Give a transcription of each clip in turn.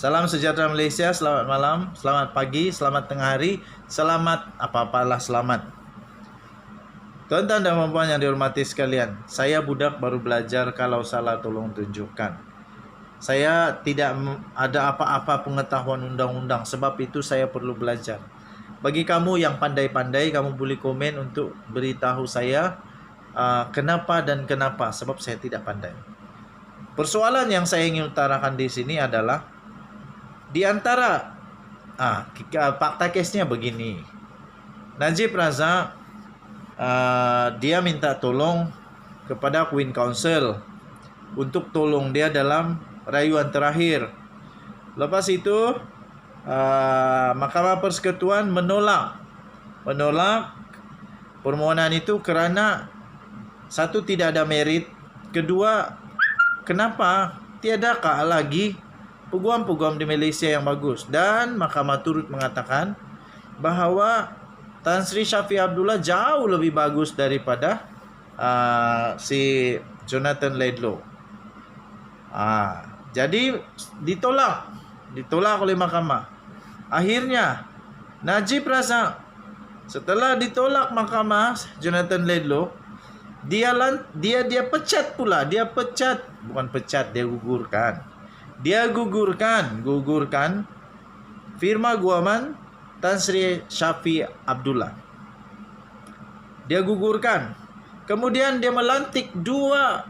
Salam sejahtera Malaysia, selamat malam, selamat pagi, selamat tengah hari, selamat apa-apalah selamat. Tuan-tuan dan puan-puan yang dihormati sekalian, saya budak baru belajar, kalau salah tolong tunjukkan. Saya tidak ada apa-apa pengetahuan undang-undang, sebab itu saya perlu belajar. Bagi kamu yang pandai-pandai, kamu boleh komen untuk beritahu saya kenapa dan kenapa, sebab saya tidak pandai. Persoalan yang saya ingin utarakan di sini adalah di antara fakta kesnya begini. Najib Razak dia minta tolong kepada Queen Council untuk tolong dia dalam rayuan terakhir. Lepas itu Mahkamah Persekutuan menolak permohonan itu kerana satu, tidak ada merit, kedua, kenapa tiadakah lagi peguam-peguam di Malaysia yang bagus. Dan mahkamah turut mengatakan bahawa Tan Sri Shafie Abdullah jauh lebih bagus daripada si Jonathan Laidlaw. Jadi ditolak oleh mahkamah. Akhirnya Najib Razak, setelah ditolak mahkamah Jonathan Laidlaw, dia pecat pula. Dia gugurkan firma guaman Tan Sri Shafie Abdullah. Dia gugurkan. Kemudian dia melantik 2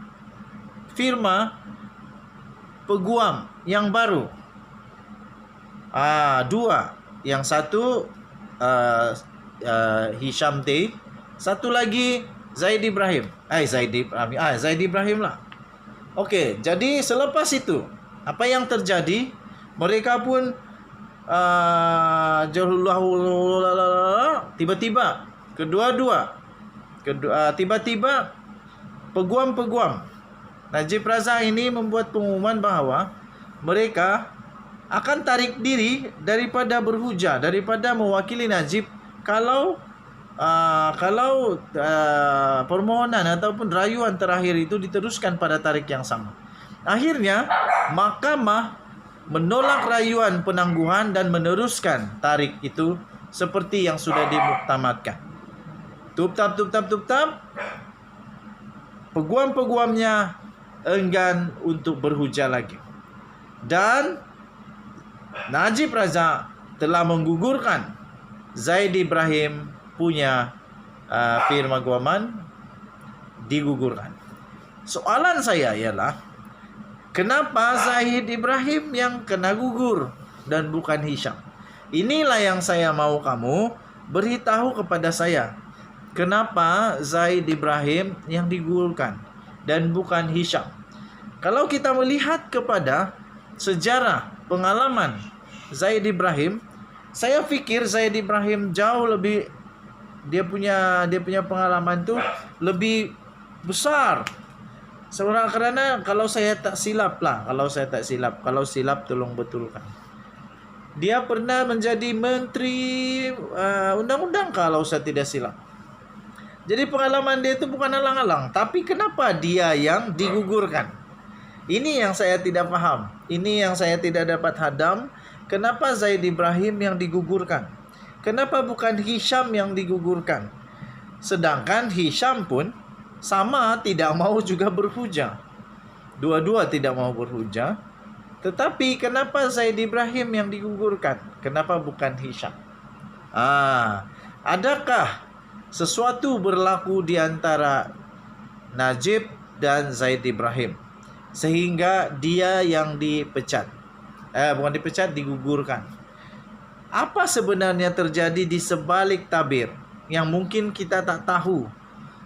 firma peguam yang baru. 2. Yang satu Hisham Tay, satu lagi Zaid Ibrahim. Zaid Ibrahim lah. Okey, jadi selepas itu apa yang terjadi? Mereka pun tiba-tiba tiba-tiba peguam-peguam Najib Razak ini membuat pengumuman bahawa mereka akan tarik diri daripada berhujah, daripada mewakili Najib kalau permohonan ataupun rayuan terakhir itu diteruskan pada tarikh yang sama. Akhirnya mahkamah menolak rayuan penangguhan dan meneruskan tarikh itu seperti yang sudah dimuktamadkan. Tuptap, peguam-peguamnya enggan untuk berhujah lagi. Dan Najib Razak telah menggugurkan Zaid Ibrahim punya firma guaman, digugurkan. Soalan saya ialah, kenapa Zaid Ibrahim yang kena gugur dan bukan Hisham? Inilah yang saya mau kamu beritahu kepada saya. Kenapa Zaid Ibrahim yang digugurkan dan bukan Hisham? Kalau kita melihat kepada sejarah pengalaman Zaid Ibrahim, saya fikir Zaid Ibrahim jauh lebih, dia punya pengalaman tu lebih besar. Kerana kalau saya tak silap, kalau silap tolong betulkan. Dia pernah menjadi menteri undang-undang kalau saya tidak silap. Jadi pengalaman dia itu bukan alang-alang, tapi kenapa dia yang digugurkan? Ini yang saya tidak faham. Ini yang saya tidak dapat hadam. Kenapa Zaid Ibrahim yang digugurkan? Kenapa bukan Hisham yang digugurkan? Sedangkan Hisham pun sama tidak mau juga berhujah. Dua-dua tidak mau berhujah. Tetapi kenapa Zaid Ibrahim yang digugurkan? Kenapa bukan Hisham? Adakah sesuatu berlaku di antara Najib dan Zaid Ibrahim sehingga dia yang dipecat? Bukan dipecat, digugurkan. Apa sebenarnya terjadi di sebalik tabir yang mungkin kita tak tahu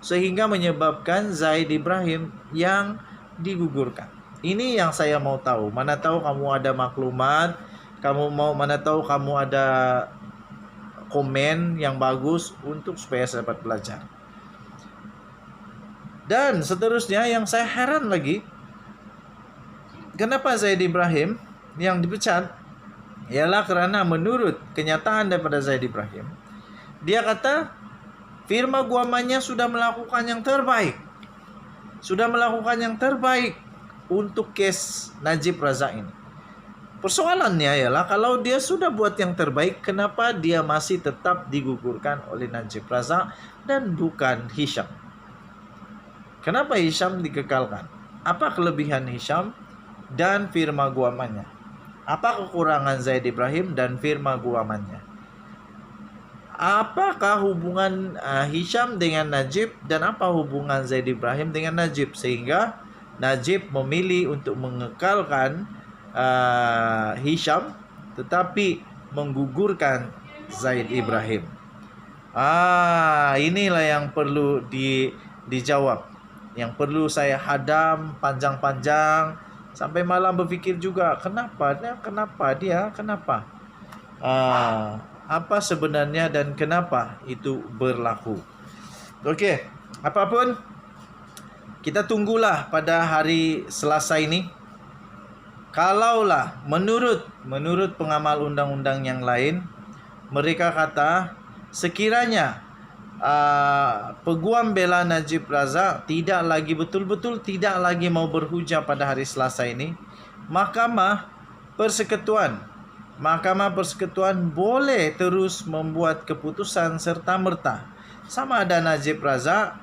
sehingga menyebabkan Zaid Ibrahim yang digugurkan? Ini yang saya mau tahu. Mana tahu kamu ada maklumat, mana tahu kamu ada komen yang bagus untuk supaya saya dapat belajar. Dan seterusnya yang saya heran lagi, kenapa Zaid Ibrahim yang dipecat? Ialah kerana menurut kenyataan daripada Zaid Ibrahim, dia kata firma guamannya sudah melakukan yang terbaik. Sudah melakukan yang terbaik untuk kes Najib Razak ini. Persoalannya ialah kalau dia sudah buat yang terbaik, kenapa dia masih tetap digugurkan oleh Najib Razak dan bukan Hisham? Kenapa Hisham dikekalkan? Apa kelebihan Hisham dan firma guamannya? Apa kekurangan Zaid Ibrahim dan firma guamannya? Apakah hubungan Hisham dengan Najib dan apa hubungan Zaid Ibrahim dengan Najib sehingga Najib memilih untuk mengekalkan Hisham tetapi menggugurkan Zaid Ibrahim? Inilah yang perlu dijawab. Yang perlu saya hadam panjang-panjang sampai malam berfikir juga, kenapa dia apa sebenarnya dan kenapa itu berlaku. Okey, apapun kita tunggulah pada hari Selasa ini. Kalaulah menurut pengamal undang-undang yang lain, mereka kata sekiranya peguam bela Najib Razak tidak lagi mau berhujah pada hari Selasa ini, Mahkamah Persekutuan boleh terus membuat keputusan serta-merta sama ada Najib Razak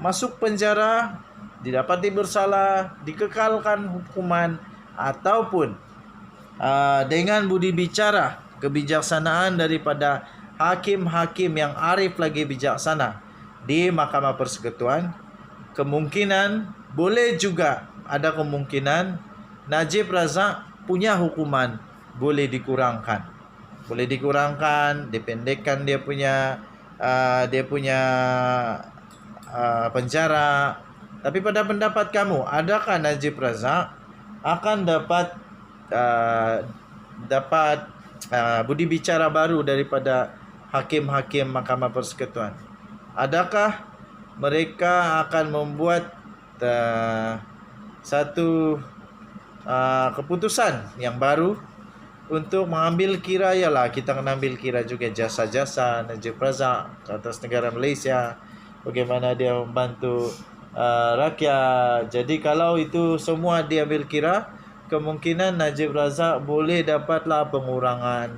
masuk penjara, didapati bersalah, dikekalkan hukuman, ataupun dengan budi bicara kebijaksanaan daripada hakim-hakim yang arif lagi bijaksana di Mahkamah Persekutuan, boleh juga ada kemungkinan Najib Razak punya hukuman boleh dikurangkan, dipendekkan dia punya penjara. Tapi pada pendapat kamu, adakah Najib Razak akan dapat budi bicara baru daripada hakim-hakim Mahkamah Persekutuan? Adakah mereka akan membuat satu keputusan yang baru untuk mengambil kira? Ialah kita akan ambil kira juga jasa-jasa Najib Razak atas negara Malaysia, bagaimana dia membantu rakyat. Jadi kalau itu semua diambil kira, kemungkinan Najib Razak boleh dapatlah pengurangan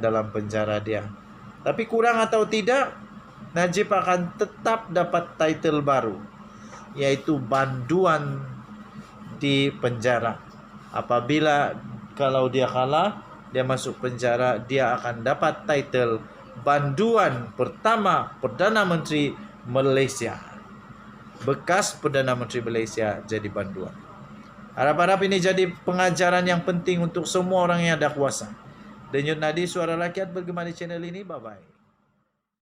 dalam penjara dia. Tapi kurang atau tidak, Najib akan tetap dapat title baru, yaitu banduan di penjara. Kalau dia kalah, dia masuk penjara, dia akan dapat title banduan pertama Perdana Menteri Malaysia. Bekas Perdana Menteri Malaysia jadi banduan. Harap-harap ini jadi pengajaran yang penting untuk semua orang yang ada kuasa. Denyut nadi suara rakyat bergema di channel ini. Bye-bye.